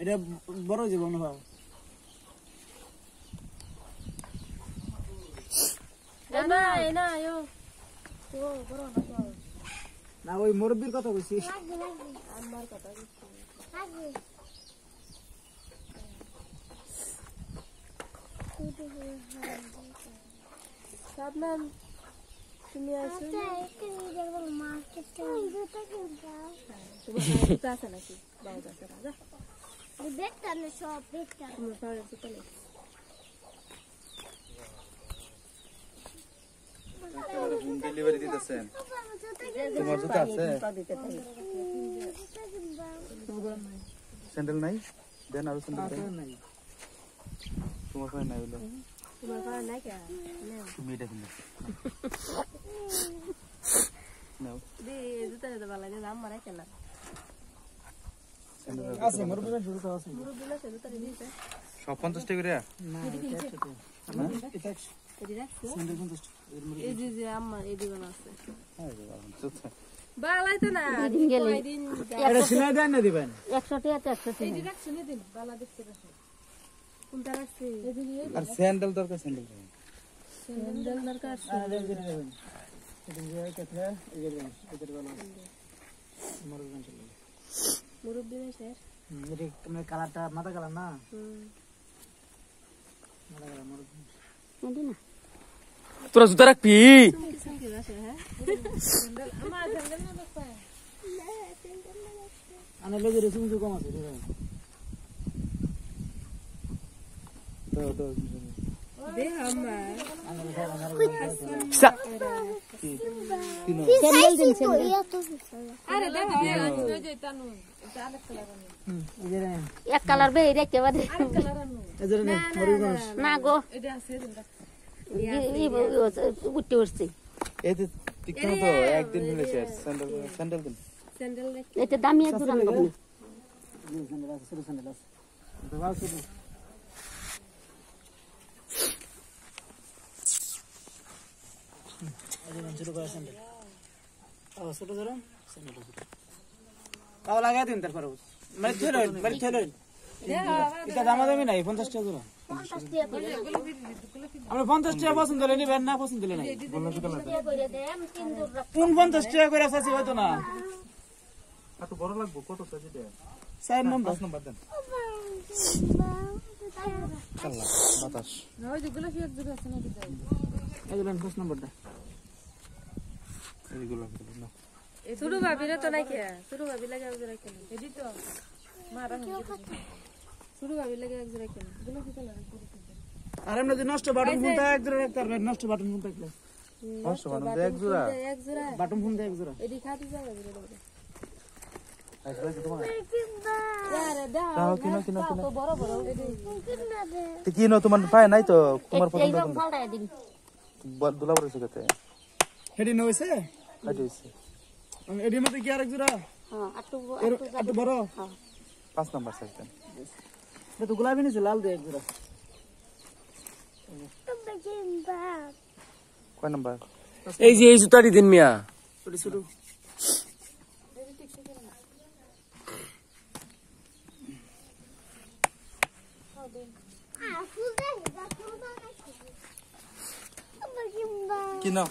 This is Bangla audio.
এটা বড় জীবন হয় না আয়ো তো বড় না না ওই মুরব্বির কথা কইছি আমার কথা কইছি সাবনাম তুমি আসো না তোমার আছে নাকি বাউদা আছে রাজা দেখতা না সব দেখতা তোমার পাড়ে চলে ডেলিভারি দিতেছেন তোমার জুতা আছে স্যান্ডেল নাই দেন আর স্যান্ডেল নাই তোমার পায়ে নাই বলে তোমার পাড়ে নাই কে তুমি এটা কিনে নাও দে জুতা দে ভালো লাগে দাম মারা কেন আছে মুরব্বি শুরু তো আছে মুরব্বি না জুতা দিছে সব 50 টাকা করে না এটা এদি রাখছো স্যান্ডেল 50 এই যে আমার এই দিবান আছে হ্যাঁ জুতা বালাই তো না দিন গেলে এটা সিলাই দেন না দিবেন 100 টাকা 100 এই রাখছো না দিন বালা দেখতে রাখো কোনটা রাখছি আর স্যান্ডেল দরকার স্যান্ডেল স্যান্ডেল দরকার আর দেন দেবেন এটা যে কেটে এই যে এটা ভালো মুরব্বি চলে মুরব্বি না স্যার এটা মানে কালারটা মাথা কালার না মাথা কালার মুরব্বি না তোরা জুতা রাখবি কি আছে হ্যাঁ স্যান্ডেল আমার স্যান্ডেল না দেখতে আনে লগে রেসিং তো কম আছে তো দে আমার স্যান্ডেল দিন স্যান্ডেল আরে দে দে যে তানু এটা আরেক কালার এই যে এক কালার বে রেখে বাদে আরেক কালার আনো এই যে মুরব্বি মানুষ না গো এটা আছে দিন উঠতে উঠছে এই যে টিকনো তো একদিন মিলেছে স্যান্ডেল স্যান্ডেল দিন স্যান্ডেল রাখ এটা দামি এক জোড়া লাগবে স্যান্ডেল আছে ছোট স্যান্ডেল আছে দাও শুধু ছোট করে স্যান্ডেল ছোট ধরুন স্যান্ডেল ছোট তাও লাগাই দিন তারপরে মানে ছেড়ে এটা দামাদামি নাই 50 টাকা জোড়া আমরা 50 টাকা পছন্দ হলে নিবেন না পছন্দ হলে নাই কোন 50 টাকা করে আছে হয়তো না এত বড় লাগবে কত সাইজ এটা 4 নম্বর 5 নাম্বার দেন আল্লাহ বাতাস ওই যে গোলাপি এক জোড়া আছে না দিতে এগুলো 5 নম্বরটা এইগুলো না ছোট ভাবিরা তো নাই কে ছোট ভাবি লাগে এক জোড়া কেন এডি তো মারা ছোট ভাবি লাগে এক জোড়া কেন গোলাপি কালার আর আমরা যে নষ্ট বাটন ফোনটা এক জোড়া রাখতে পারবেন নষ্ট বাটন ফোনটা কি কষ্ট বানাতে এক জোড়া এক জোড়া বাটন ফোনটা এক জোড়া এডি খাতি যাবে জোড়া আসলে তোমার আরে দাও তাও কিনো তো বড় বড় এডি তো কিনো তোমার পায় নাই তো তোমার পছন্দ এইরকম ফালটাই দিন দুলা পড়েছে কত হেডি নইছে আইছে এডি মতে কি আরেক জোড়া হ্যাঁ একটু বড় 5 নাম্বার সাইজ দেন এটা তো গোলাপি নিছে লাল দিয়ে এক জোড়া কয় নাম্বার এই যে এই জুতাটি দিন মিয়া ছোট ছোট কিনো